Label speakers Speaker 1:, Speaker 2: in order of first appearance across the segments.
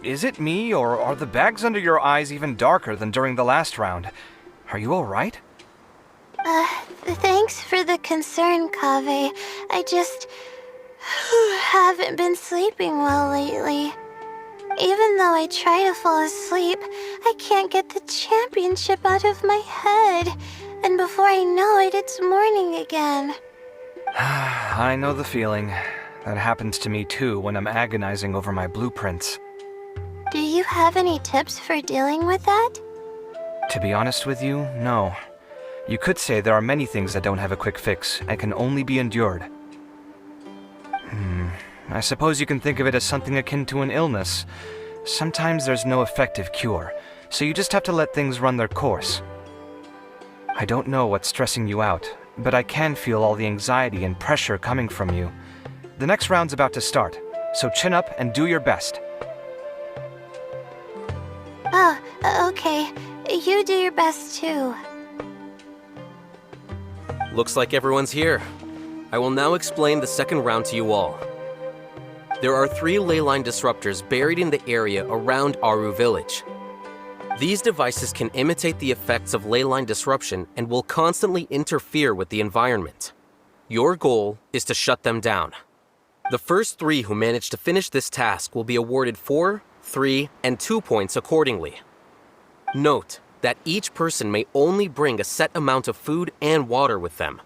Speaker 1: Is it me, or are the bags under your eyes even darker than during the last round? Are you alright?
Speaker 2: Thanks for the concern, Kaveh. I just haven't been sleeping well lately. Even though I try to fall asleep, I can't get the championship out of my head. And before I know it, it's morning again.
Speaker 1: I know the feeling. That happens to me too when I'm agonizing over my blueprints.
Speaker 2: Do you have any tips for dealing with that?
Speaker 1: To be honest with you, no. You could say there are many things that don't have a quick fix and can only be endured. I suppose you can think of it as something akin to an illness. Sometimes there's no effective cure, so you just have to let things run their course. I don't know what's stressing you out, but I can feel all the anxiety and pressure coming from you. The next round's about to start, so chin up and do your best.
Speaker 2: Oh, okay. You do your best too.
Speaker 3: Looks like everyone's here. I will now explain the second round to you all. There are 3 ley line disruptors buried in the area around Aru Village. These devices can imitate the effects of ley line disruption and will constantly interfere with the environment. Your goal is to shut them down. The first 3 who manage to finish this task will be awarded 4, 3, and 2 points accordingly. Note that each person may only bring a set amount of food and water with them,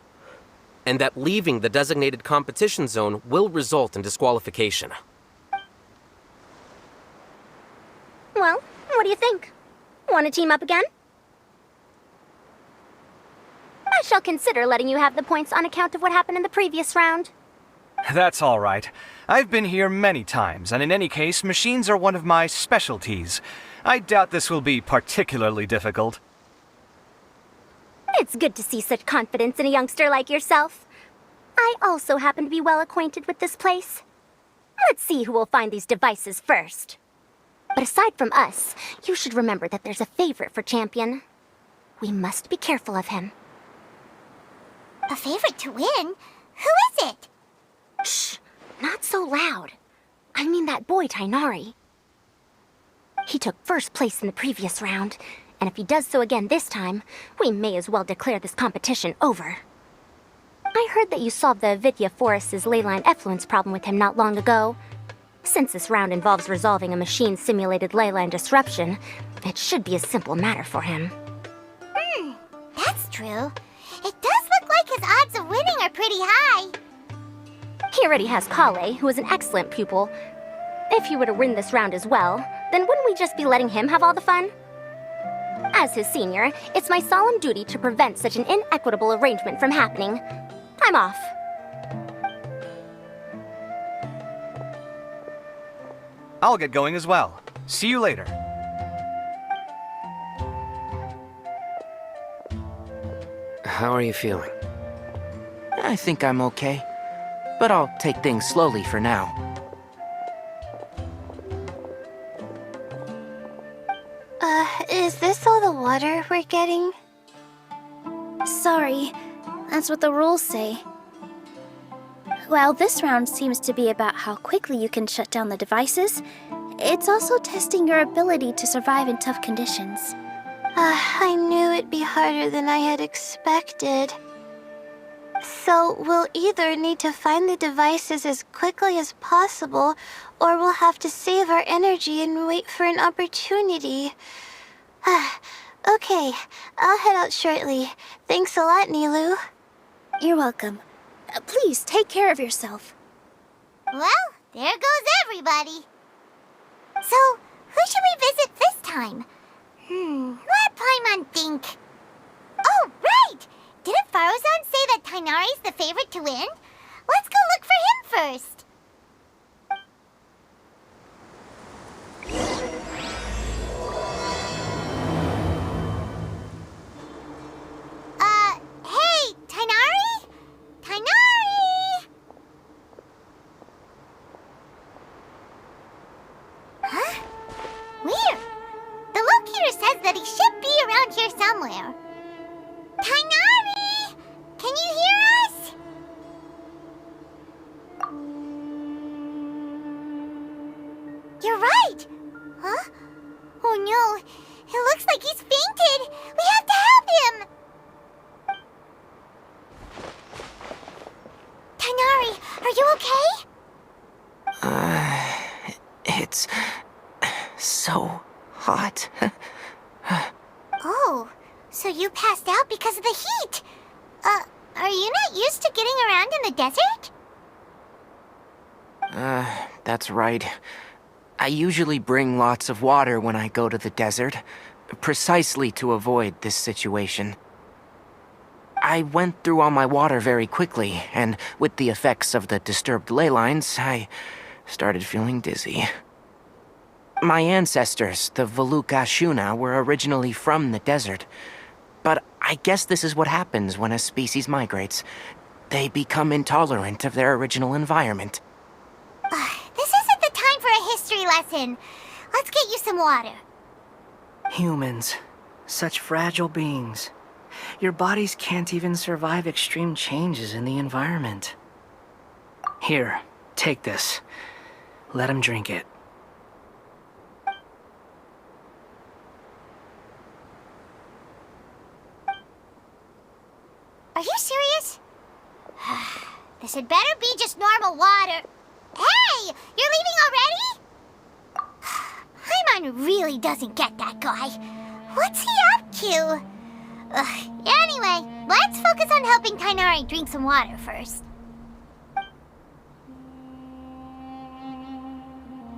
Speaker 3: and that leaving the designated competition zone will result in disqualification.
Speaker 4: Well, what do you think? Want to team up again? I shall consider letting you have the points on account of what happened in the previous round.
Speaker 1: That's all right. I've been here many times, and in any case, machines are one of my specialties. I doubt this will be particularly difficult.
Speaker 4: It's good to see such confidence in a youngster like yourself. I also happen to be well acquainted with this place. Let's see who will find these devices first. But aside from us, you should remember that there's a favorite for Champion. We must be careful of him.
Speaker 5: A favorite to win? Who is it?
Speaker 4: Shh! Not so loud. I mean that boy, Tainari. He took first place in the previous round, and if he does so again this time, we may as well declare this competition over. I heard that you solved the Avidya Forest's leyline effluence problem with him not long ago. Since this round involves resolving a machine-simulated leyline disruption, it should be a simple matter for him.
Speaker 5: That's true. It does look like his odds of winning are pretty high.
Speaker 4: He already has Kale, who is an excellent pupil. If he were to win this round as well, then wouldn't we just be letting him have all the fun? As his senior, it's my solemn duty to prevent such an inequitable arrangement from happening. I'm off.
Speaker 1: I'll get going as well. See you later.
Speaker 6: How are you feeling? I think I'm okay, but I'll take things slowly for now.
Speaker 2: Is this all the water we're getting?
Speaker 7: Sorry, that's what the rules say. While this round seems to be about how quickly you can shut down the devices, it's also testing your ability to survive in tough conditions.
Speaker 2: I knew it'd be harder than I had expected. So we'll either need to find the devices as quickly as possible, or we'll have to save our energy and wait for an opportunity. Okay, I'll head out shortly. Thanks a lot, Nilu.
Speaker 7: You're welcome. Please take care of yourself.
Speaker 5: Well, there goes everybody. So, who should we visit this time? Let Paimon think. Oh, right! Didn't Faruzan say that Tainari's the favorite to win? Let's go look for him first. Hey, Tainari? Tainari! Huh? Weird. The locator says that he should be around here somewhere. Tainari! Can you hear us? You're right! Huh? Oh no, it looks like he's fainted! We have to help him! Tighnari, are you okay?
Speaker 6: It's so hot.
Speaker 5: Oh, so you passed out because of the heat! Are you not used to getting around in the desert?
Speaker 6: That's right. I usually bring lots of water when I go to the desert, precisely to avoid this situation. I went through all my water very quickly, and with the effects of the disturbed ley lines, I started feeling dizzy. My ancestors, the Valukashuna, were originally from the desert. But I guess this is what happens when a species migrates. They become intolerant of their original environment.
Speaker 5: This isn't the time for a history lesson. Let's get you some water.
Speaker 8: Humans. Such fragile beings. Your bodies can't even survive extreme changes in the environment. Here, take this. Let him drink it.
Speaker 5: Are you serious? This had better be just normal water. Hey! You're leaving already? Paimon really doesn't get that guy. What's he up to? Anyway, let's focus on helping Tighnari drink some water first.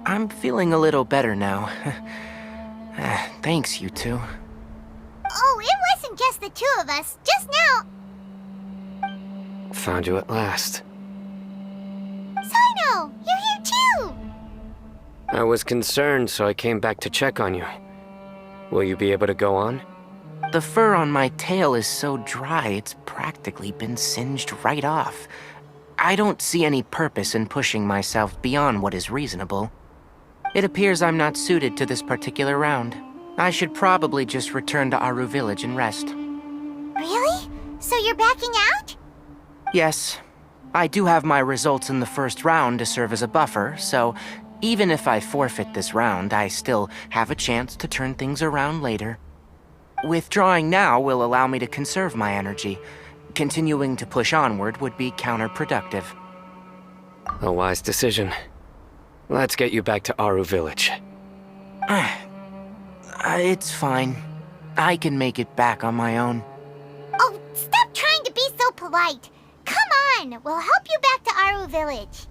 Speaker 6: I'm feeling a little better now. Thanks, you two.
Speaker 5: Oh, it wasn't just the two of us. Just now...
Speaker 9: Found you at last.
Speaker 5: Sino, you're here too!
Speaker 9: I was concerned, so I came back to check on you. Will you be able to go on?
Speaker 6: The fur on my tail is so dry, it's practically been singed right off. I don't see any purpose in pushing myself beyond what is reasonable. It appears I'm not suited to this particular round. I should probably just return to Aru Village and rest.
Speaker 5: Really? So you're backing out?
Speaker 6: Yes. I do have my results in the first round to serve as a buffer, so even if I forfeit this round, I still have a chance to turn things around later. Withdrawing now will allow me to conserve my energy. Continuing to push onward would be counterproductive.
Speaker 9: A wise decision. Let's get you back to Aru Village.
Speaker 6: It's fine. I can make it back on my own.
Speaker 5: Oh, stop trying to be so polite. Come on, we'll help you back to Aru Village.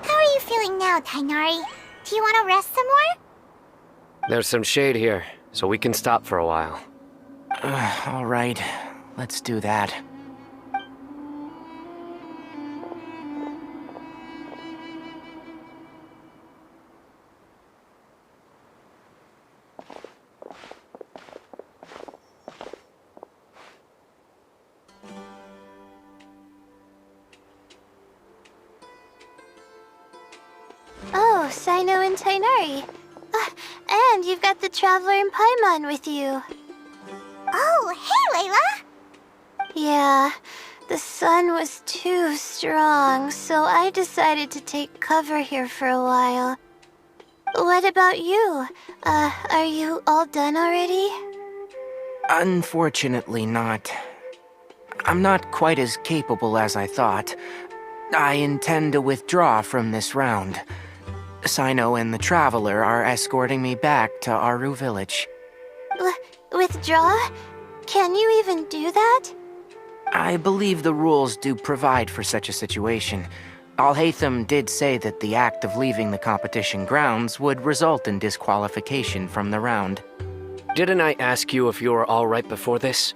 Speaker 5: How are you feeling now, Tighnari? Do you want to rest some more?
Speaker 9: There's some shade here, so we can stop for a while.
Speaker 6: All right, let's do that.
Speaker 2: Oh, Sino and Tighnari. And you've got the Traveler and Paimon with you.
Speaker 5: Oh, hey, Layla!
Speaker 2: Yeah, the sun was too strong, so I decided to take cover here for a while. What about you? Are you all done already?
Speaker 6: Unfortunately not. I'm not quite as capable as I thought. I intend to withdraw from this round. Sino and the Traveler are escorting me back to Aru Village.
Speaker 2: Withdraw? Can you even do that?
Speaker 6: I believe the rules do provide for such a situation. Alhaitham did say that the act of leaving the competition grounds would result in disqualification from the round.
Speaker 9: Didn't I ask you if you were alright before this?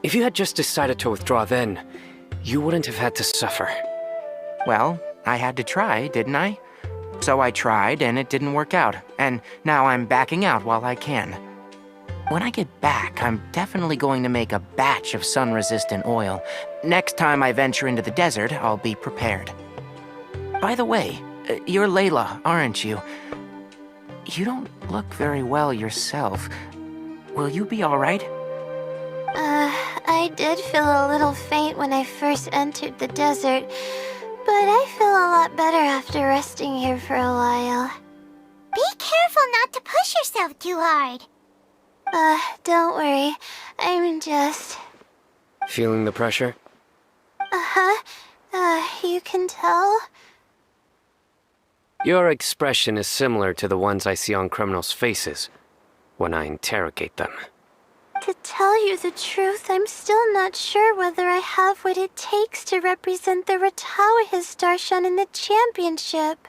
Speaker 9: If you had just decided to withdraw then, you wouldn't have had to suffer.
Speaker 6: Well, I had to try, didn't I? So I tried, and it didn't work out, and now I'm backing out while I can. When I get back, I'm definitely going to make a batch of sun-resistant oil. Next time I venture into the desert, I'll be prepared. By the way, you're Layla, aren't you? You don't look very well yourself. Will you be all right?
Speaker 2: I did feel a little faint when I first entered the desert, but I feel a lot better after resting here for a while.
Speaker 5: Be careful not to push yourself too hard.
Speaker 2: Don't worry. I'm just...
Speaker 9: Feeling the pressure?
Speaker 2: Uh-huh. You can tell?
Speaker 9: Your expression is similar to the ones I see on criminals' faces when I interrogate them.
Speaker 2: To tell you the truth, I'm still not sure whether I have what it takes to represent the Ratawa Darshan in the championship.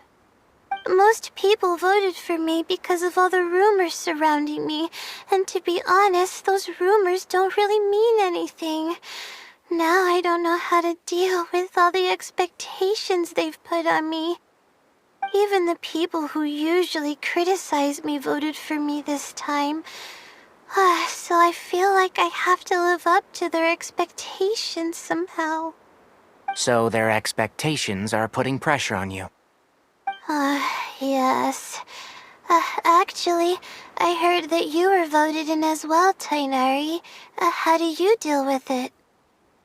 Speaker 2: Most people voted for me because of all the rumors surrounding me, and to be honest, those rumors don't really mean anything. Now I don't know how to deal with all the expectations they've put on me. Even the people who usually criticize me voted for me this time. So I feel like I have to live up to their expectations somehow.
Speaker 6: So their expectations are putting pressure on you.
Speaker 2: Yes. Actually, I heard that you were voted in as well, Tainari. How do you deal with it?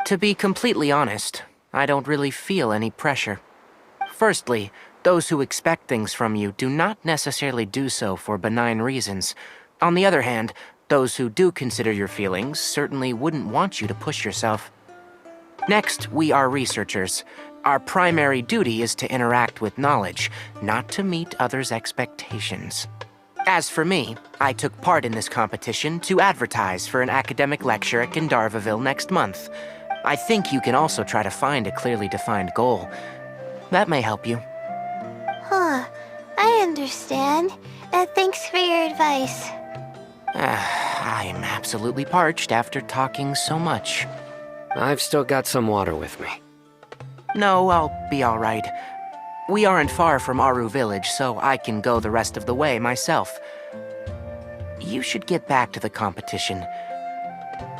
Speaker 6: To be completely honest, I don't really feel any pressure. Firstly, those who expect things from you do not necessarily do so for benign reasons. On the other hand, those who do consider your feelings certainly wouldn't want you to push yourself. Next, we are researchers. Our primary duty is to interact with knowledge, not to meet others' expectations. As for me, I took part in this competition to advertise for an academic lecture at Gandharvaville next month. I think you can also try to find a clearly defined goal. That may help you.
Speaker 2: I understand. Thanks for your advice.
Speaker 6: I'm absolutely parched after talking so much.
Speaker 9: I've still got some water with me.
Speaker 6: No, I'll be all right. We aren't far from Aru Village, so I can go the rest of the way myself. You should get back to the competition.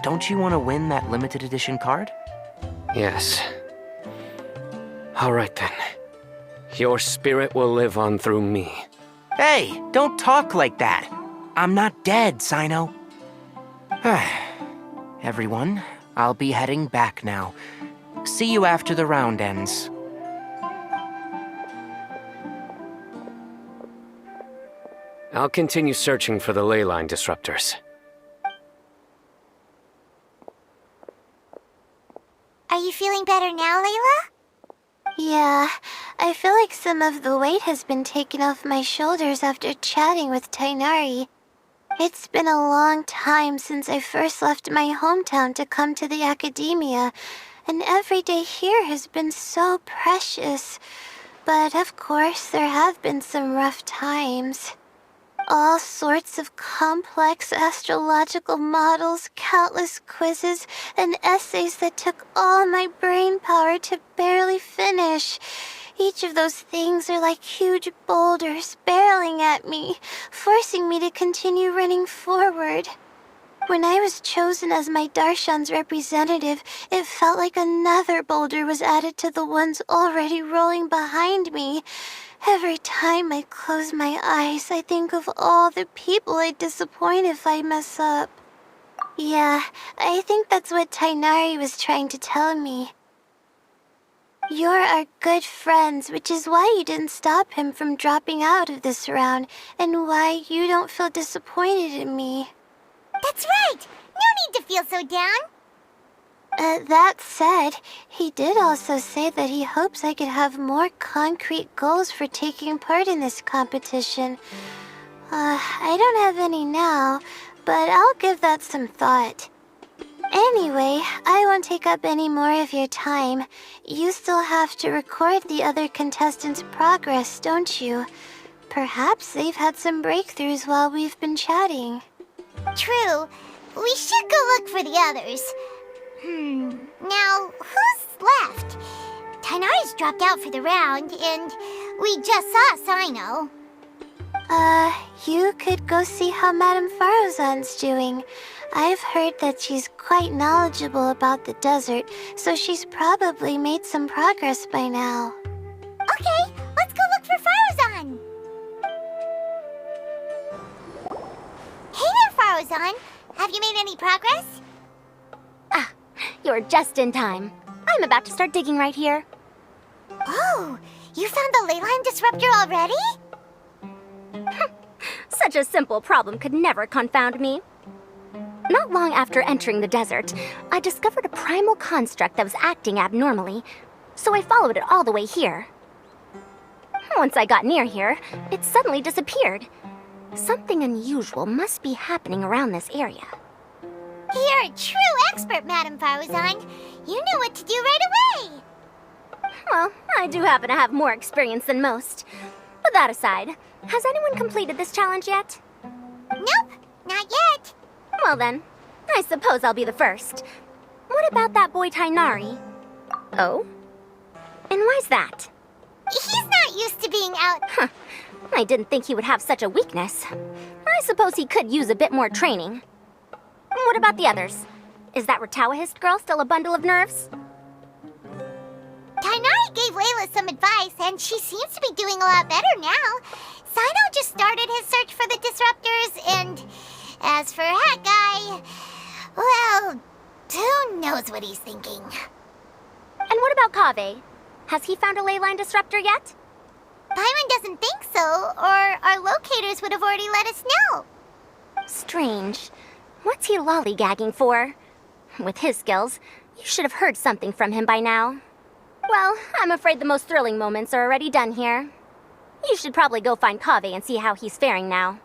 Speaker 6: Don't you want to win that limited edition card?
Speaker 9: Yes. All right then. Your spirit will live on through me.
Speaker 6: Hey, don't talk like that. I'm not dead, Sino. Everyone, I'll be heading back now. See you after the round ends.
Speaker 9: I'll continue searching for the ley line disruptors.
Speaker 5: Are you feeling better now, Layla?
Speaker 2: Yeah, I feel like some of the weight has been taken off my shoulders after chatting with Tainari. It's been a long time since I first left my hometown to come to the academia, and every day here has been so precious. But of course, there have been some rough times. All sorts of complex astrological models, countless quizzes, and essays that took all my brain power to barely finish. Each of those things are like huge boulders barreling at me, forcing me to continue running forward. When I was chosen as my Darshan's representative, it felt like another boulder was added to the ones already rolling behind me. Every time I close my eyes, I think of all the people I'd disappoint if I mess up. Yeah, I think that's what Tainari was trying to tell me. You're our good friends, which is why you didn't stop him from dropping out of this round, and why you don't feel disappointed in me.
Speaker 5: That's right! No need to feel so down!
Speaker 2: That said, he did also say that he hopes I could have more concrete goals for taking part in this competition. I don't have any now, but I'll give that some thought. Anyway, I won't take up any more of your time. You still have to record the other contestants' progress, don't you? Perhaps they've had some breakthroughs while we've been chatting.
Speaker 5: True. We should go look for the others. Now, who's left? Tainari's dropped out for the round, and we just saw Sino.
Speaker 2: You could go see how Madame Farozan's doing. I've heard that she's quite knowledgeable about the desert, so she's probably made some progress by now.
Speaker 5: Okay, let's go look for Farozan. Hey there, Farozan. Have you made any progress?
Speaker 4: You're just in time. I'm about to start digging right here.
Speaker 5: Oh, you found the ley line disruptor already?
Speaker 4: Such a simple problem could never confound me. Not long after entering the desert, I discovered a primal construct that was acting abnormally, so I followed it all the way here. Once I got near here, it suddenly disappeared. Something unusual must be happening around this area.
Speaker 5: You're a true expert, Madame Faruzan. You knew what to do right away.
Speaker 4: Well, I do happen to have more experience than most. But that aside, has anyone completed this challenge yet?
Speaker 5: Nope, not yet.
Speaker 4: Well then, I suppose I'll be the first. What about that boy Tainari? Oh? And why's that?
Speaker 5: He's not used to being out.
Speaker 4: Huh. I didn't think he would have such a weakness. I suppose he could use a bit more training. What about the others? Is that Ratawahist girl still a bundle of nerves?
Speaker 5: Tainari gave Layla some advice, and she seems to be doing a lot better now. Sino just started his search for the disruptors, and as for that guy, well, who knows what he's thinking.
Speaker 4: And what about Kaveh? Has he found a ley line disruptor yet?
Speaker 5: Paimon doesn't think so, or our locators would have already let us know.
Speaker 4: Strange. What's he lollygagging for? With his skills, you should have heard something from him by now. Well, I'm afraid the most thrilling moments are already done here. You should probably go find Kaveh and see how he's faring now.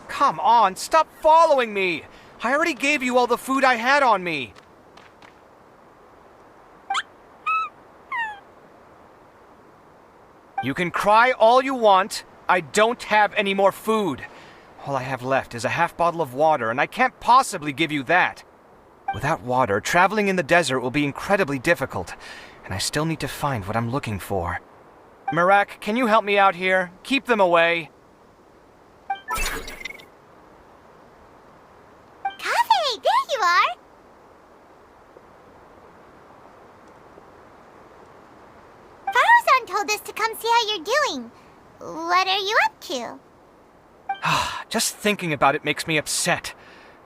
Speaker 1: Come on, stop following me! I already gave you all the food I had on me. You can cry all you want. I don't have any more food. All I have left is a half bottle of water, and I can't possibly give you that. Without water, traveling in the desert will be incredibly difficult, and I still need to find what I'm looking for. Mirak, can you help me out here? Keep them away.
Speaker 5: Kaveh, there you are! Faruzan told us to come see how you're doing. What are you up to?
Speaker 1: Just thinking about it makes me upset.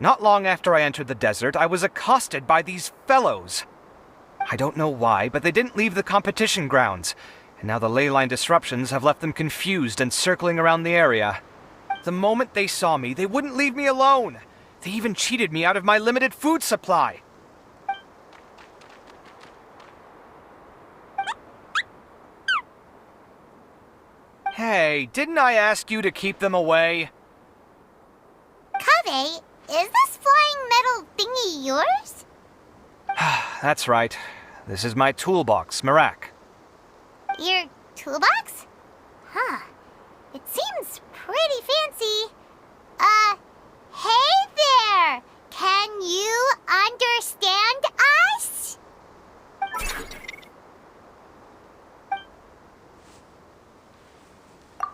Speaker 1: Not long after I entered the desert, I was accosted by these fellows. I don't know why, but they didn't leave the competition grounds, and now the ley line disruptions have left them confused and circling around the area. The moment they saw me, they wouldn't leave me alone. They even cheated me out of my limited food supply. Hey, didn't I ask you to keep them away?
Speaker 5: Kaveh, is this flying metal thingy yours?
Speaker 1: That's right. This is my toolbox, Mirak.
Speaker 5: Your toolbox? Huh. It seems pretty fancy. Hey there! Can you understand us?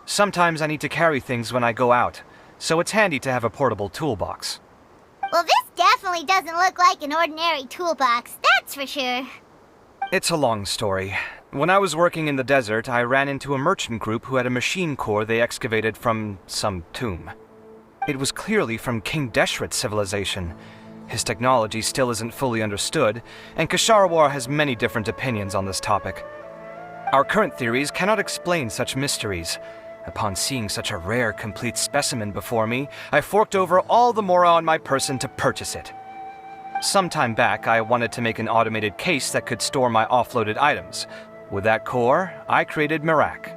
Speaker 1: Sometimes I need to carry things when I go out, so it's handy to have a portable toolbox.
Speaker 5: Well, this definitely doesn't look like an ordinary toolbox, that's for sure.
Speaker 1: It's a long story. When I was working in the desert, I ran into a merchant group who had a machine core they excavated from some tomb. It was clearly from King Deshret's civilization. His technology still isn't fully understood, and Kasharawar has many different opinions on this topic. Our current theories cannot explain such mysteries. Upon seeing such a rare, complete specimen before me, I forked over all the mora on my person to purchase it. Some time back, I wanted to make an automated case that could store my offloaded items. With that core, I created Mirak.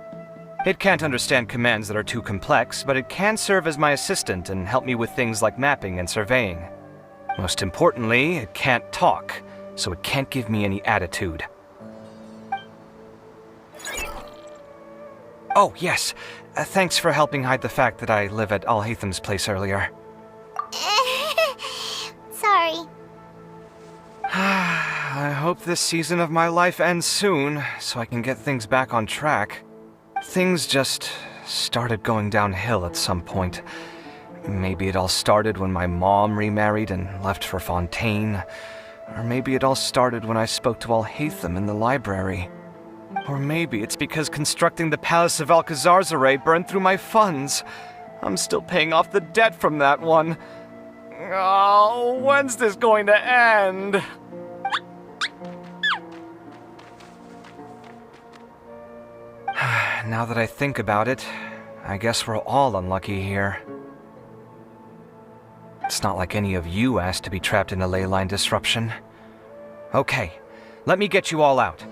Speaker 1: It can't understand commands that are too complex, but it can serve as my assistant and help me with things like mapping and surveying. Most importantly, it can't talk, so it can't give me any attitude. Oh, yes. Thanks for helping hide the fact that I live at Alhatham's place earlier.
Speaker 5: Sorry.
Speaker 1: I hope this season of my life ends soon, so I can get things back on track. Things just started going downhill at some point. Maybe it all started when my mom remarried and left for Fontaine. Or maybe it all started when I spoke to Alhatham in the library. Or maybe it's because constructing the Palace of Alcazar's array burned through my funds. I'm still paying off the debt from that one. Oh, when's this going to end? Now that I think about it, I guess we're all unlucky here. It's not like any of you asked to be trapped in a ley line disruption. Okay, let me get you all out.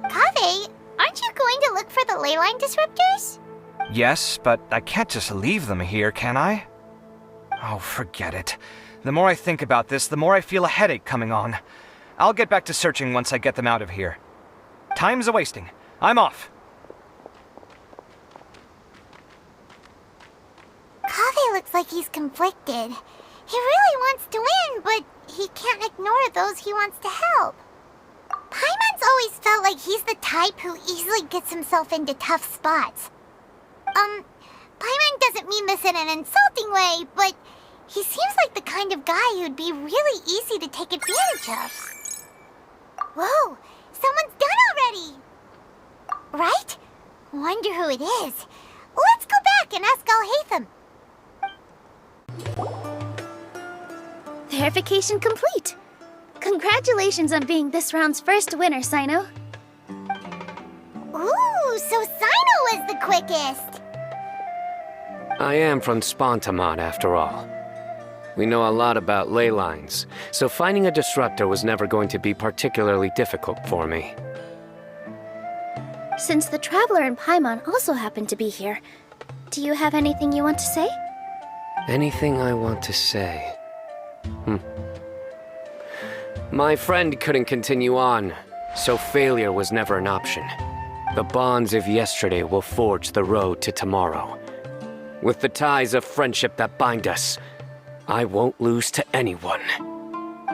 Speaker 5: Kaveh, aren't you going to look for the ley line disruptors?
Speaker 1: Yes, but I can't just leave them here, can I? Oh, forget it. The more I think about this, the more I feel a headache coming on. I'll get back to searching once I get them out of here. Time's a-wasting. I'm off.
Speaker 5: Kaveh looks like he's conflicted. He really wants to win, but he can't ignore those he wants to help. Paimon's always felt like he's the type who easily gets himself into tough spots. Paimon doesn't mean this in an insulting way, but he seems like the kind of guy who'd be really easy to take advantage of. Whoa, someone's done already! Right? Wonder who it is. Let's go back and ask Al-Haytham.
Speaker 7: Verification complete. Congratulations on being this round's first winner, Sino.
Speaker 5: Ooh, so Sino was the quickest!
Speaker 9: I am from Spontamon, after all. We know a lot about ley lines, so finding a disruptor was never going to be particularly difficult for me.
Speaker 7: Since the Traveler and Paimon also happen to be here, do you have anything you want to say?
Speaker 9: Anything I want to say? My friend couldn't continue on, so failure was never an option. The bonds of yesterday will forge the road to tomorrow. With the ties of friendship that bind us, I won't lose to anyone.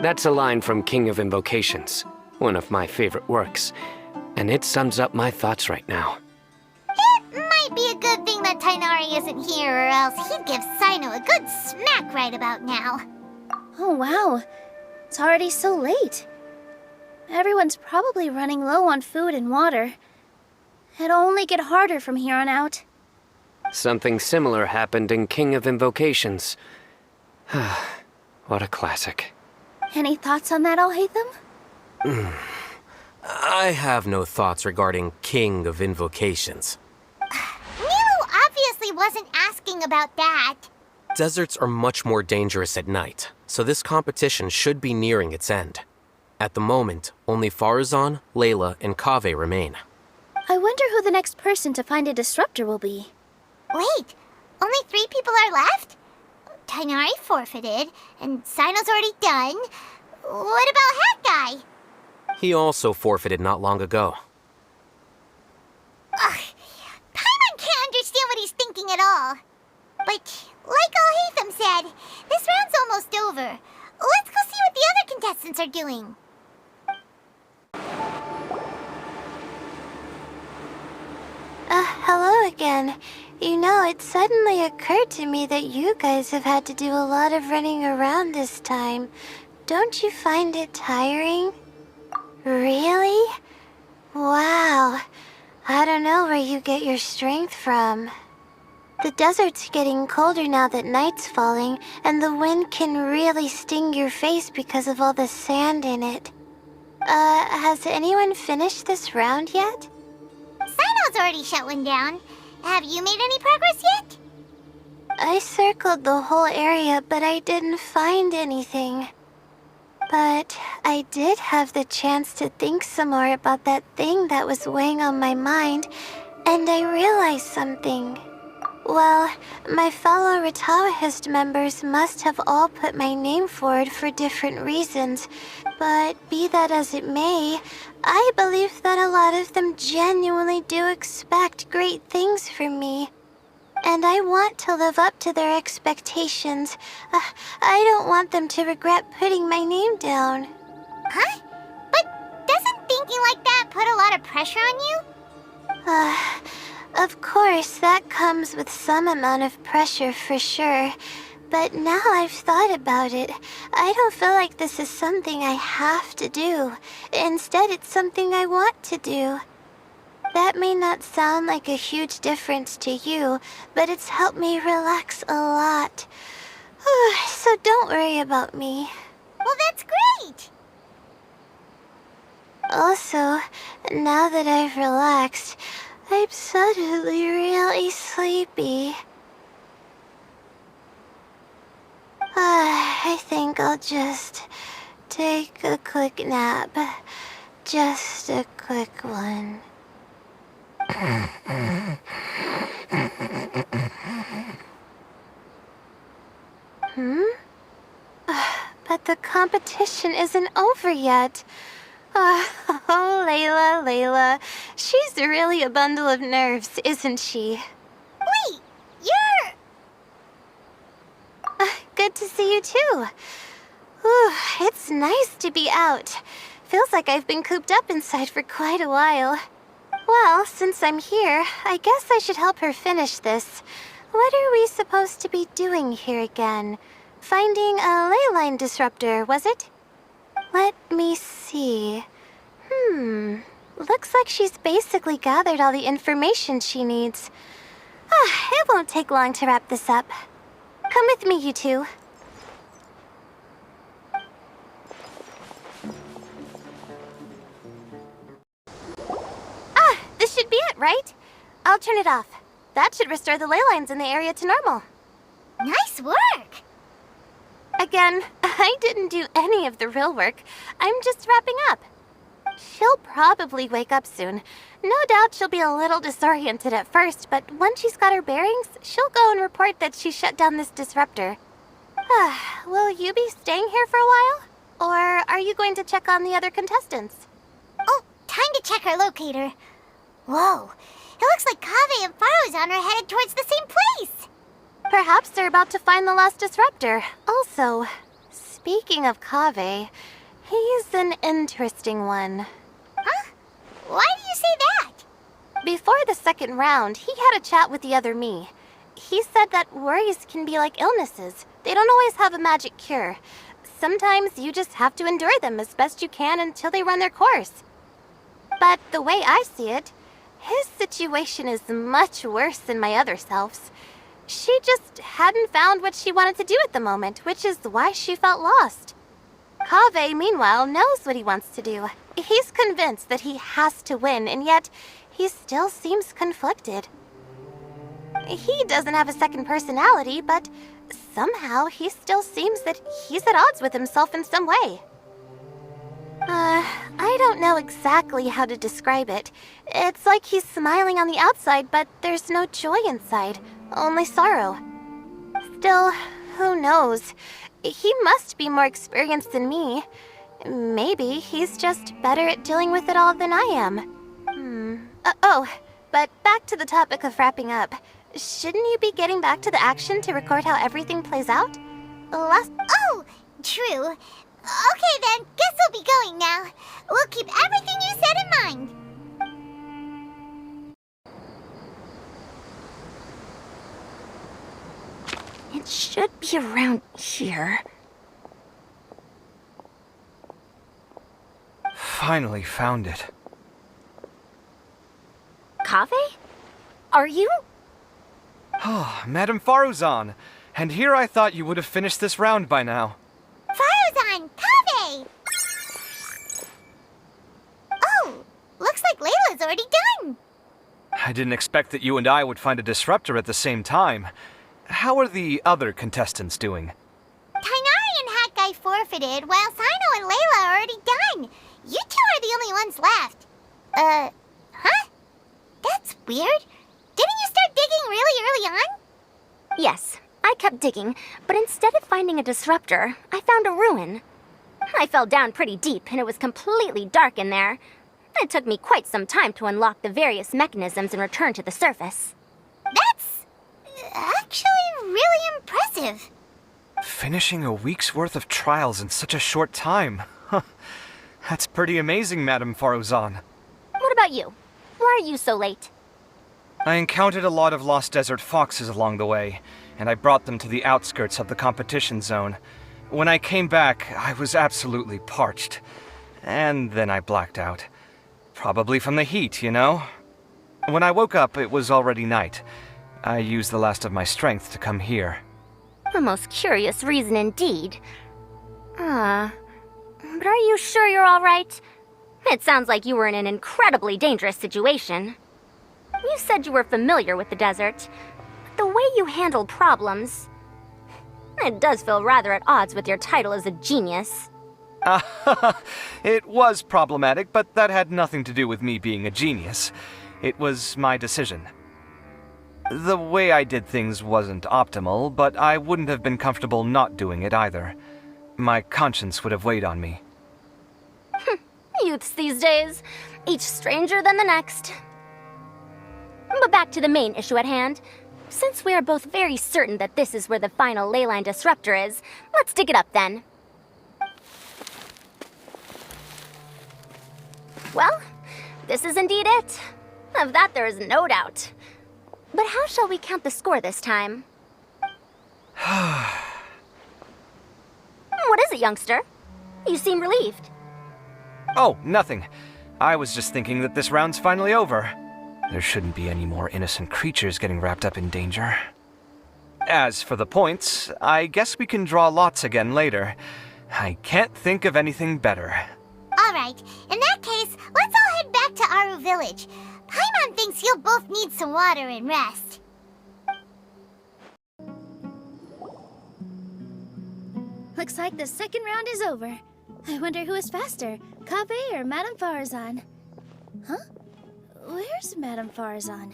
Speaker 9: That's a line from King of Invocations, one of my favorite works, and it sums up my thoughts right now.
Speaker 5: It might be a good thing that Tighnari isn't here, or else he'd give Sino a good smack right about now.
Speaker 7: Oh wow, it's already so late. Everyone's probably running low on food and water. It'll only get harder from here on out.
Speaker 9: Something similar happened in King of Invocations. What a classic.
Speaker 7: Any thoughts on that, Al-Haytham?
Speaker 3: I have no thoughts regarding King of Invocations.
Speaker 5: Nilo obviously wasn't asking about that.
Speaker 3: Deserts are much more dangerous at night, so this competition should be nearing its end. At the moment, only Farazan, Layla, and Kaveh remain.
Speaker 7: I wonder who the next person to find a disruptor will be.
Speaker 5: Wait, only 3 people are left? Tighnari forfeited, and Sino's already done. What about Hat Guy?
Speaker 3: He also forfeited not long ago.
Speaker 5: Ugh, Paimon can't understand what he's thinking at all. But, like Al-Haytham said, this round's almost over. Let's go see what the other contestants are doing.
Speaker 2: Hello again. You know, it suddenly occurred to me that you guys have had to do a lot of running around this time. Don't you find it tiring? Really? Wow. I don't know where you get your strength from. The desert's getting colder now that night's falling, and the wind can really sting your face because of all the sand in it. Has anyone finished this round yet?
Speaker 5: Sino's already shut one down. Have you made any progress yet?
Speaker 2: I circled the whole area, but I didn't find anything. But I did have the chance to think some more about that thing that was weighing on my mind, and I realized something. Well, my fellow Ratawahist members must have all put my name forward for different reasons, but be that as it may, I believe that a lot of them genuinely do expect great things from me. And I want to live up to their expectations. I don't want them to regret putting my name down.
Speaker 5: Huh? But doesn't thinking like that put a lot of pressure on you?
Speaker 2: Of course, that comes with some amount of pressure for sure. But now I've thought about it, I don't feel like this is something I have to do. Instead, it's something I want to do. That may not sound like a huge difference to you, but it's helped me relax a lot. So don't worry about me.
Speaker 5: Well, that's great!
Speaker 2: Also, now that I've relaxed, I'm suddenly really sleepy. I think I'll just take a quick nap. Just a quick one. But the competition isn't over yet. Oh, Layla. She's really a bundle of nerves, isn't she?
Speaker 5: Wait, you're...
Speaker 2: Good to see you too. It's nice to be out. Feels like I've been cooped up inside for quite a while. Well, since I'm here, I guess I should help her finish this. What are we supposed to be doing here again? Finding a ley line disruptor, was it? Let me see. Looks like she's basically gathered all the information she needs. It won't take long to wrap this up. Come with me, you two. This should be it, right? I'll turn it off. That should restore the ley lines in the area to normal.
Speaker 5: Nice work!
Speaker 2: Again, I didn't do any of the real work. I'm just wrapping up. She'll probably wake up soon. No doubt she'll be a little disoriented at first, but once she's got her bearings, she'll go and report that she shut down this disruptor. Will you be staying here for a while? Or are you going to check on the other contestants?
Speaker 5: Oh, time to check our locator. Whoa, it looks like Kaveh and Faruzan are headed towards the same place.
Speaker 2: Perhaps they're about to find the lost disruptor. Also, speaking of Kaveh, he's an interesting one.
Speaker 5: Huh? Why do you say that?
Speaker 2: Before the second round, he had a chat with the other me. He said that worries can be like illnesses. They don't always have a magic cure. Sometimes you just have to endure them as best you can until they run their course. But the way I see it, his situation is much worse than my other self's. She just hadn't found what she wanted to do at the moment, which is why she felt lost. Kaveh, meanwhile, knows what he wants to do. He's convinced that he has to win, and yet he still seems conflicted. He doesn't have a second personality, but somehow he still seems that he's at odds with himself in some way. I don't know exactly how to describe it. It's like he's smiling on the outside, but there's no joy inside, only sorrow. Still, who knows? He must be more experienced than me. Maybe he's just better at dealing with it all than I am. But back to the topic of wrapping up. Shouldn't you be getting back to the action to record how everything plays out?
Speaker 5: Oh, true. Okay then, guess we'll be going now. We'll keep everything you said in mind.
Speaker 4: It should be around here.
Speaker 1: Finally found it.
Speaker 4: Kaveh? Are you?
Speaker 1: Oh, Madame Faruzan. And here I thought you would have finished this round by now.
Speaker 5: Faruzan, Kaveh! Oh, looks like Layla's already done.
Speaker 1: I didn't expect that you and I would find a disruptor at the same time. How are the other contestants doing?
Speaker 5: Tainari and Hat Guy forfeited, while Sino and Layla are already done. You two are the only ones left. Huh? That's weird. Didn't you start digging really early on?
Speaker 4: Yes, I kept digging, but instead of finding a disruptor, I found a ruin. I fell down pretty deep, and it was completely dark in there. It took me quite some time to unlock the various mechanisms and return to the surface.
Speaker 5: That's actually really impressive.
Speaker 1: Finishing a week's worth of trials in such a short time. That's pretty amazing, Madame Faruzan.
Speaker 4: What about you? Why are you so late?
Speaker 1: I encountered a lot of lost desert foxes along the way, and I brought them to the outskirts of the competition zone. When I came back, I was absolutely parched. And then I blacked out. Probably from the heat, you know? When I woke up, it was already night. I used the last of my strength to come here.
Speaker 4: A most curious reason indeed. But are you sure you're all right? It sounds like you were in an incredibly dangerous situation. You said you were familiar with the desert, but the way you handle problems... It does feel rather at odds with your title as a genius.
Speaker 1: It was problematic, but that had nothing to do with me being a genius. It was my decision. The way I did things wasn't optimal, but I wouldn't have been comfortable not doing it either. My conscience would have weighed on me.
Speaker 4: Youths these days, each stranger than the next. But back to the main issue at hand. Since we are both very certain that this is where the final leyline disruptor is, let's dig it up then. Well, this is indeed it. Of that there is no doubt. But how shall we count the score this time? What is it, youngster? You seem relieved.
Speaker 1: Oh, nothing. I was just thinking that this round's finally over. There shouldn't be any more innocent creatures getting wrapped up in danger. As for the points, I guess we can draw lots again later. I can't think of anything better.
Speaker 5: Alright, in that case, let's all head back to Aru Village. Paimon thinks you'll both need some water and rest.
Speaker 7: Looks like the second round is over. I wonder who is faster, Kaveh or Madame Farazan? Huh? Where's Madame Farazan?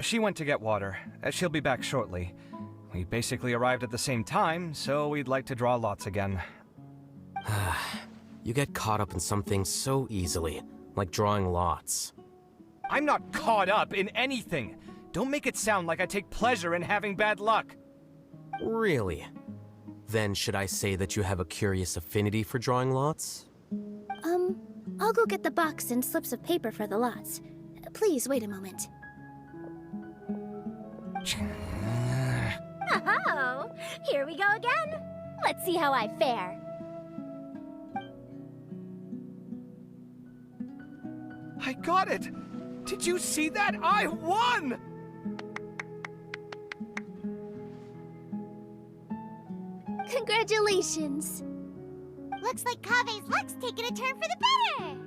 Speaker 1: She went to get water. She'll be back shortly. We basically arrived at the same time, so we'd like to draw lots again.
Speaker 3: You get caught up in something so easily, like drawing lots.
Speaker 1: I'm not caught up in anything! Don't make it sound like I take pleasure in having bad luck!
Speaker 3: Really? Then should I say that you have a curious affinity for drawing lots?
Speaker 7: I'll go get the box and slips of paper for the lots. Please wait a moment.
Speaker 4: Oh, here we go again. Let's see how I fare.
Speaker 1: I got it! Did you see that? I won!
Speaker 7: Congratulations!
Speaker 5: Looks like Kaveh's luck's taking a turn for the better.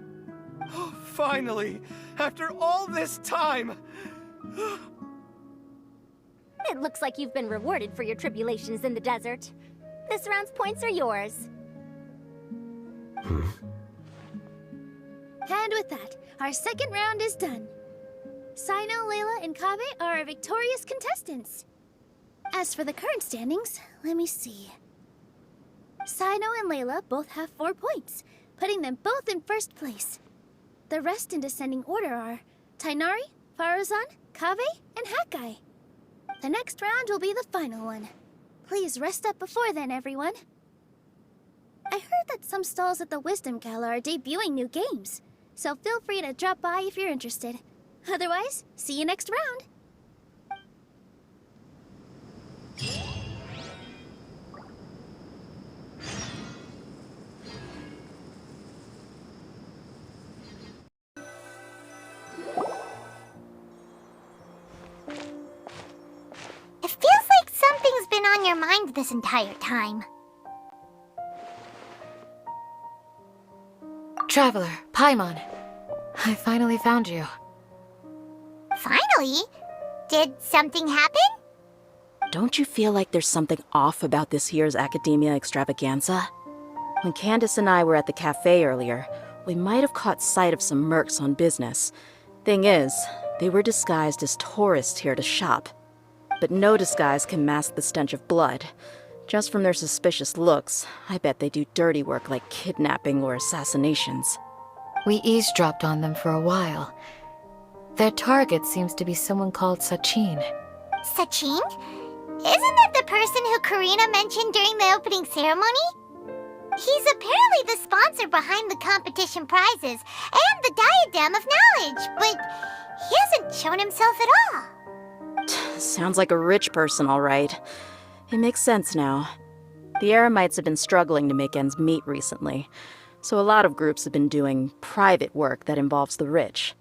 Speaker 1: Oh, finally! After all this time!
Speaker 4: It looks like you've been rewarded for your tribulations in the desert. This round's points are yours.
Speaker 7: And with that, our second round is done. Sino, Layla, and Kaveh are our victorious contestants. As for the current standings, let me see. Sino and Layla both have 4 points, putting them both in first place. The rest in descending order are Tainari, Farazan, Kaveh, and Hakai. The next round will be the final one. Please rest up before then, everyone. I heard that some stalls at the Wisdom Gala are debuting new games, so feel free to drop by if you're interested. Otherwise, see you next round.
Speaker 5: It feels like something's been on your mind this entire time.
Speaker 10: Traveler, Paimon. I finally found you.
Speaker 5: Finally? Did something happen?
Speaker 11: Don't you feel like there's something off about this year's Academia Extravaganza? When Candace and I were at the cafe earlier, we might have caught sight of some mercs on business. Thing is, they were disguised as tourists here to shop. But no disguise can mask the stench of blood. Just from their suspicious looks, I bet they do dirty work like kidnapping or assassinations.
Speaker 10: We eavesdropped on them for a while. Their target seems to be someone called Sachin.
Speaker 5: Sachin? Isn't that the person who Karina mentioned during the opening ceremony? He's apparently the sponsor behind the competition prizes and the Diadem of Knowledge, but he hasn't shown himself at all.
Speaker 11: Sounds like a rich person, all right. It makes sense now. The Eremites have been struggling to make ends meet recently, so a lot of groups have been doing private work that involves the rich.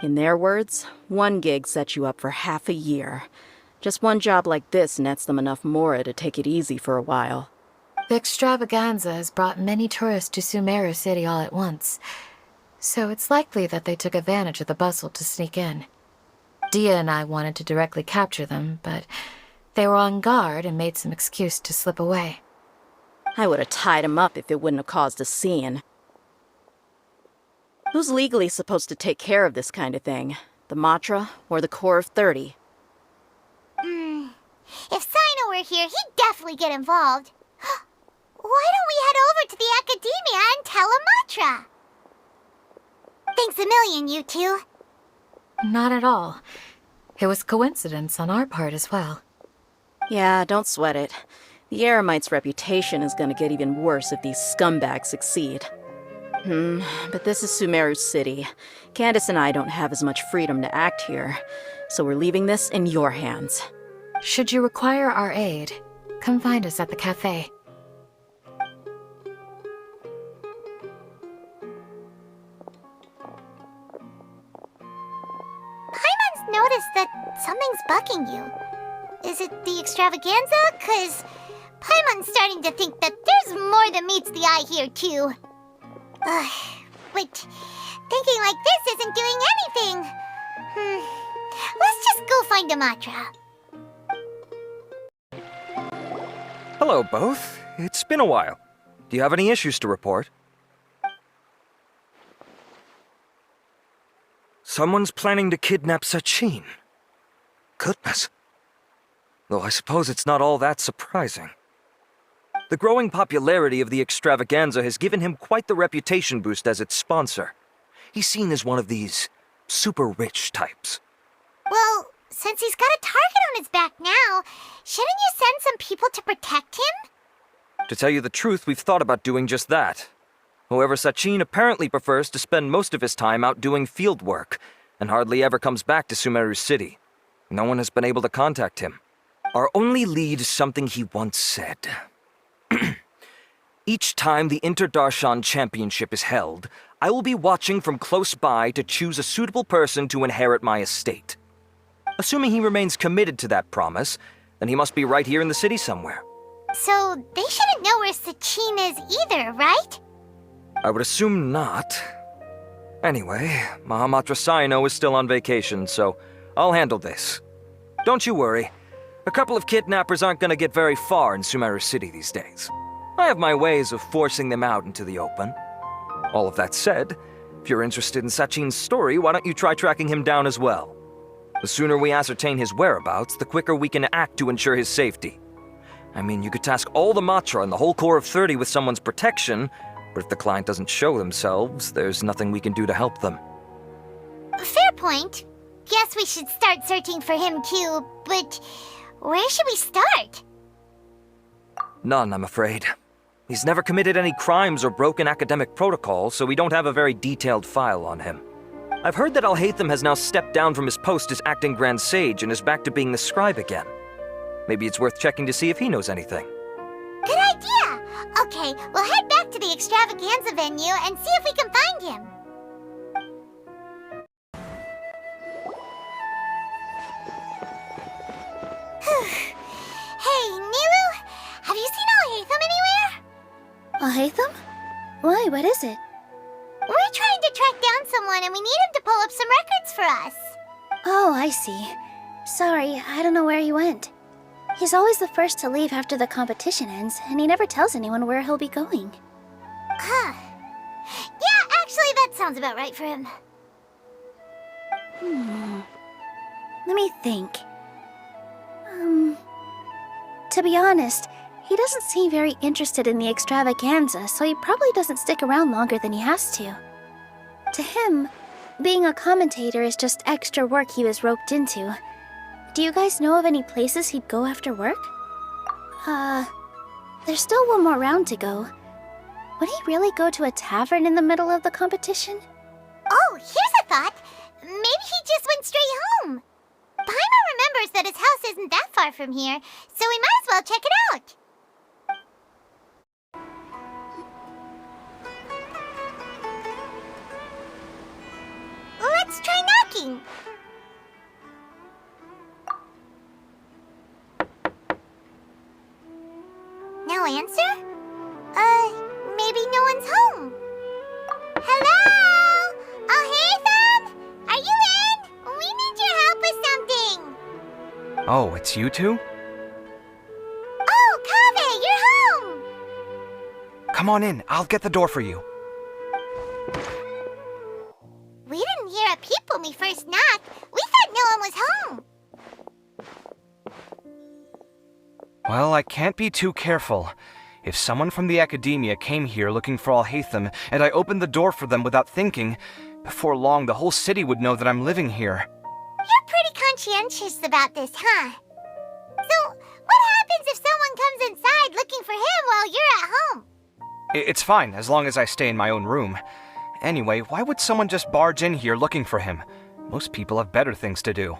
Speaker 11: In their words, one gig sets you up for half a year. Just one job like this nets them enough mora to take it easy for a while.
Speaker 10: The extravaganza has brought many tourists to Sumeru City all at once, so it's likely that they took advantage of the bustle to sneak in. Dia and I wanted to directly capture them, but they were on guard and made some excuse to slip away.
Speaker 11: I would have tied him up if it wouldn't have caused a scene. Who's legally supposed to take care of this kind of thing? The Matra or the Corps of 30?
Speaker 5: If Sino were here, he'd definitely get involved. Why don't we head over to the Academia and tell Amatra? Thanks a million, you two.
Speaker 10: Not at all. It was coincidence on our part as well.
Speaker 11: Yeah, don't sweat it. The Eremite's reputation is gonna get even worse if these scumbags succeed. But this is Sumeru City. Candace and I don't have as much freedom to act here, so we're leaving this in your hands.
Speaker 10: Should you require our aid, come find us at the cafe.
Speaker 5: Paimon's noticed that something's bugging you. Is it the extravaganza? 'Cause Paimon's starting to think that there's more than meets the eye here, too. But thinking like this isn't doing anything. Let's just go find Amatra.
Speaker 1: Hello, both. It's been a while. Do you have any issues to report? Someone's planning to kidnap Sachin. Goodness. Though I suppose it's not all that surprising. The growing popularity of the extravaganza has given him quite the reputation boost as its sponsor. He's seen as one of these super rich types.
Speaker 5: Well, since he's got a target on his back now, shouldn't you send some people to protect him?
Speaker 1: To tell you the truth, we've thought about doing just that. However, Sachin apparently prefers to spend most of his time out doing field work, and hardly ever comes back to Sumeru City. No one has been able to contact him. Our only lead is something he once said. Each time the Inter-Darshan Championship is held, I will be watching from close by to choose a suitable person to inherit my estate. Assuming he remains committed to that promise, then he must be right here in the city somewhere.
Speaker 5: So they shouldn't know where Sachin is either, right?
Speaker 1: I would assume not. Anyway, Mahamatra Saino is still on vacation, so I'll handle this. Don't you worry. A couple of kidnappers aren't gonna get very far in Sumeru City these days. I have my ways of forcing them out into the open. All of that said, if you're interested in Sachin's story, why don't you try tracking him down as well? The sooner we ascertain his whereabouts, the quicker we can act to ensure his safety. I mean, you could task all the Matra and the whole Corps of 30 with someone's protection, but if the client doesn't show themselves, there's nothing we can do to help them.
Speaker 5: Fair point. Guess we should start searching for him too, but where should we start?
Speaker 1: None, I'm afraid. He's never committed any crimes or broken academic protocol, so we don't have a very detailed file on him. I've heard that Alhaitham has now stepped down from his post as acting Grand Sage and is back to being the scribe again. Maybe it's worth checking to see if he knows anything.
Speaker 5: Good idea! Okay, we'll head back to the extravaganza venue and see if we can find him. Hey, Nilu, have you seen Alhaitham anywhere?
Speaker 7: Alhaitham? Why, what is it?
Speaker 5: We're trying to track down someone and we need him to pull up some records for us.
Speaker 7: Oh, I see. Sorry, I don't know where he went. He's always the first to leave after the competition ends, and he never tells anyone where he'll be going.
Speaker 5: Huh. Yeah, actually, that sounds about right for him.
Speaker 7: Let me think. To be honest, he doesn't seem very interested in the extravaganza, so he probably doesn't stick around longer than he has to. To him, being a commentator is just extra work he was roped into. Do you guys know of any places he'd go after work? There's still one more round to go. Would he really go to a tavern in the middle of the competition?
Speaker 5: Oh, here's a thought. Maybe he just went straight home. Paimon remembers that his house isn't that far from here, so we might as well check it out. Let's try knocking. asking. No answer? Maybe no one's home. Hello? Oh, hey, Thumb? Are you in? We need your help with something.
Speaker 1: Oh, it's you two?
Speaker 5: Oh, Kaveh, you're home.
Speaker 1: Come on in, I'll get the door for you.
Speaker 5: We didn't hear a peep when we first knocked. We thought no one was home.
Speaker 1: Well, I can't be too careful. If someone from the academia came here looking for Alhaitham, and I opened the door for them without thinking, before long the whole city would know that I'm living here.
Speaker 5: You're pretty conscientious about this, huh? So, what happens if someone comes inside looking for him while you're at home?
Speaker 1: It's fine, as long as I stay in my own room. Anyway, why would someone just barge in here looking for him? Most people have better things to do.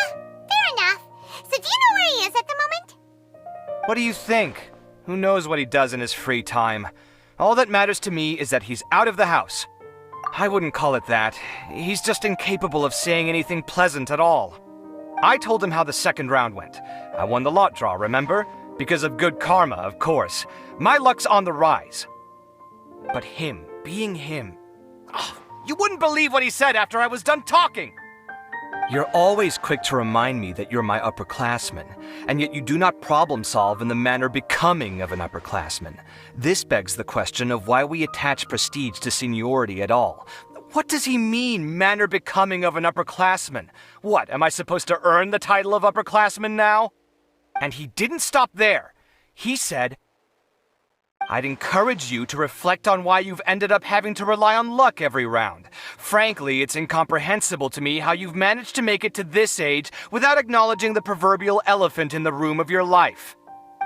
Speaker 5: Fair enough. So do you know where he is at the moment?
Speaker 1: What do you think? Who knows what he does in his free time? All that matters to me is that he's out of the house. I wouldn't call it that. He's just incapable of saying anything pleasant at all. I told him how the second round went. I won the lot draw, remember? Because of good karma, of course. My luck's on the rise. But him, being him... Oh, you wouldn't believe what he said after I was done talking! You're always quick to remind me that you're my upperclassman, and yet you do not problem solve in the manner becoming of an upperclassman. This begs the question of why we attach prestige to seniority at all. What does he mean, manner becoming of an upperclassman? What, am I supposed to earn the title of upperclassman now? And he didn't stop there. He said, I'd encourage you to reflect on why you've ended up having to rely on luck every round. Frankly, it's incomprehensible to me how you've managed to make it to this age without acknowledging the proverbial elephant in the room of your life.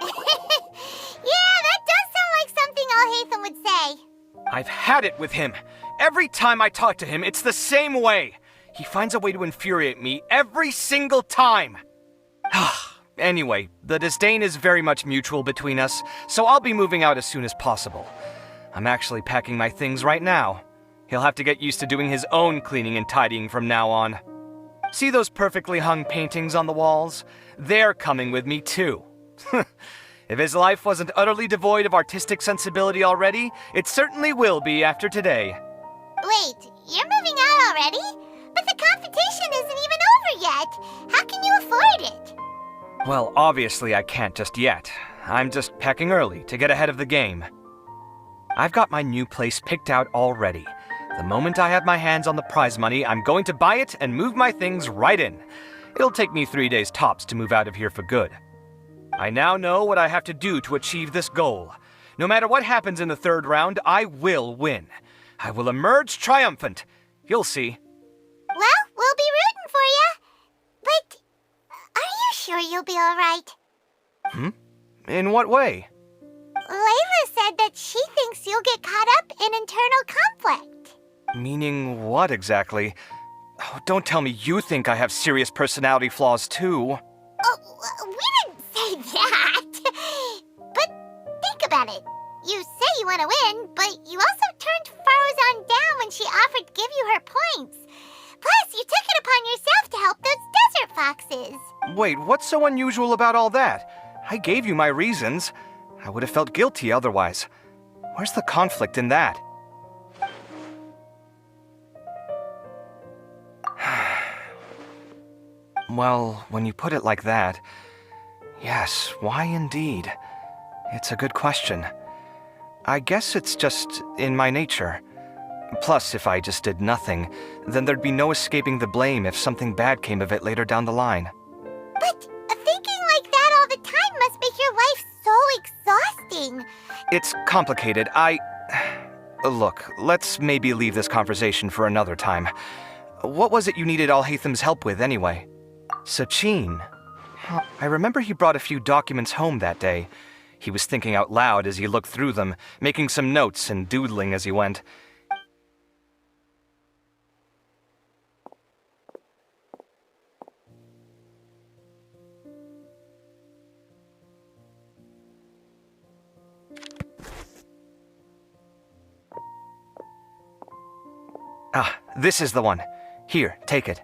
Speaker 5: Yeah, that does sound like something Alhaitham would say.
Speaker 1: I've had it with him. Every time I talk to him, it's the same way. He finds a way to infuriate me every single time. Anyway, the disdain is very much mutual between us, so I'll be moving out as soon as possible. I'm actually packing my things right now. He'll have to get used to doing his own cleaning and tidying from now on. See those perfectly hung paintings on the walls? They're coming with me too. If his life wasn't utterly devoid of artistic sensibility already, it certainly will be after today.
Speaker 5: Wait, you're moving out already? But the competition isn't even over yet. How can you afford it?
Speaker 1: Well, obviously I can't just yet. I'm just packing early to get ahead of the game. I've got my new place picked out already. The moment I have my hands on the prize money, I'm going to buy it and move my things right in. It'll take me 3 days tops to move out of here for good. I now know what I have to do to achieve this goal. No matter what happens in the third round, I will win. I will emerge triumphant. You'll see.
Speaker 5: Well, we'll be rooting for you. But are you sure you'll be all right?
Speaker 1: In what way?
Speaker 5: Layla said that she thinks you'll get caught up in internal conflict.
Speaker 1: Meaning what exactly? Oh, don't tell me you think I have serious personality flaws too.
Speaker 5: Oh, we didn't say that. But think about it. You say you want to win, but you also turned Farozan down when she offered to give you her points. Plus, you took it upon yourself to help those desert foxes.
Speaker 1: Wait, what's so unusual about all that? I gave you my reasons. I would have felt guilty otherwise. Where's the conflict in that? Well, when you put it like that, yes, why indeed? It's a good question. I guess it's just in my nature. Plus, if I just did nothing, then there'd be no escaping the blame if something bad came of it later down the line.
Speaker 5: But thinking like that all the time must make your life so exhausting.
Speaker 1: It's complicated. Look, let's maybe leave this conversation for another time. What was it you needed Alhaitham's help with, anyway? Sachin. I remember he brought a few documents home that day. He was thinking out loud as he looked through them, making some notes and doodling as he went. This is the one. Here, take it.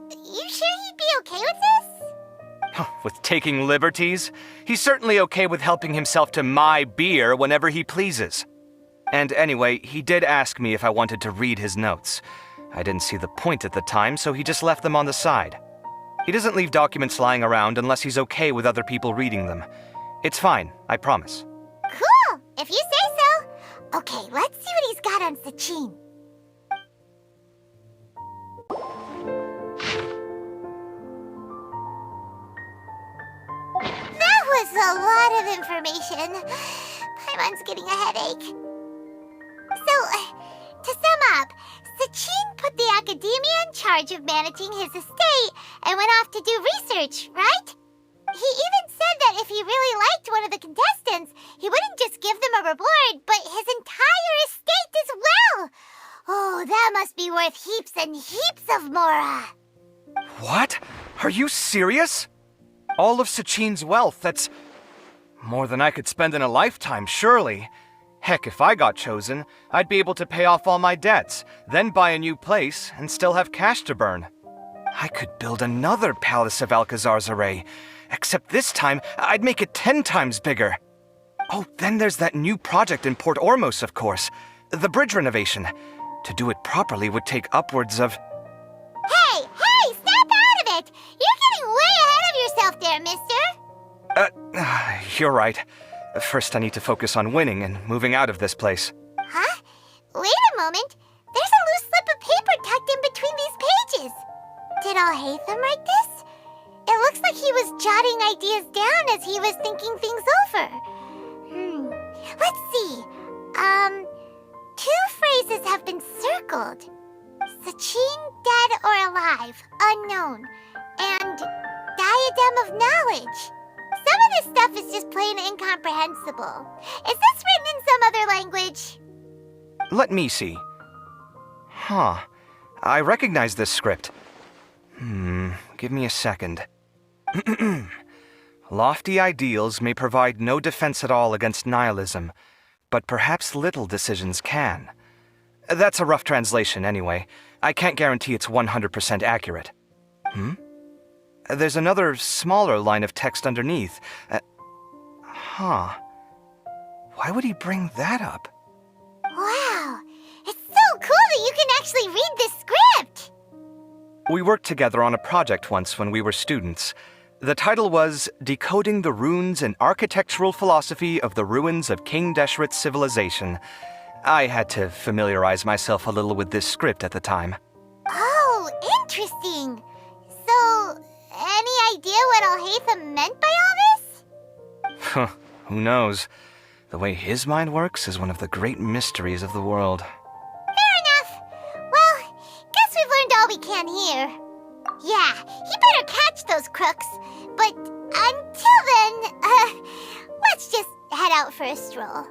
Speaker 5: You sure he'd be okay with this?
Speaker 1: With taking liberties? He's certainly okay with helping himself to my beer whenever he pleases. And anyway, he did ask me if I wanted to read his notes. I didn't see the point at the time, so he just left them on the side. He doesn't leave documents lying around unless he's okay with other people reading them. It's fine, I promise.
Speaker 5: Cool, if you say so. Okay, let's see what he's got on Sachin. That was a lot of information. Paimon's getting a headache. So, to sum up, Sachin put the academia in charge of managing his estate and went off to do research, right? He even said that if he really liked one of the contestants, he wouldn't just give them a reward, but his entire estate as well. Oh, that must be worth heaps and heaps of mora.
Speaker 1: What? Are you serious? All of Sachin's wealth, that's more than I could spend in a lifetime, surely. Heck, if I got chosen, I'd be able to pay off all my debts, then buy a new place, and still have cash to burn. I could build another Palace of Alcazar's array, except this time, I'd make it 10 times bigger. Oh, then there's that new project in Port Ormos, of course. The bridge renovation. To do it properly would take upwards of...
Speaker 5: Hey, snap out of it! You're getting way ahead of yourself there, mister.
Speaker 1: You're right. First, I need to focus on winning and moving out of this place.
Speaker 5: Huh? Wait a moment. There's a loose slip of paper tucked in between these pages. Did Alhaitham write this? It looks like he was jotting ideas down as he was thinking things over. Let's see. 2 phrases have been circled. Sachin, dead or alive, unknown. And diadem of knowledge. Some of this stuff is just plain incomprehensible. Is this written in some other language?
Speaker 1: Let me see. Huh. I recognize this script. Give me a second. Lofty ideals may provide no defense at all against nihilism, but perhaps little decisions can. That's a rough translation anyway. I can't guarantee it's 100% accurate. There's another smaller line of text underneath. Why would he bring that up?
Speaker 5: Wow, it's so cool that you can actually read this script!
Speaker 1: We worked together on a project once when we were students. The title was Decoding the Runes and Architectural Philosophy of the Ruins of King Deshret's Civilization. I had to familiarize myself a little with this script at the time.
Speaker 5: Oh, interesting. So, any idea what Alhaitham meant by all this?
Speaker 1: Who knows? The way his mind works is one of the great mysteries of the world.
Speaker 5: Fair enough. Well, guess we've learned all we can here. Yeah, he better catch those crooks. But until then, let's just head out for a stroll.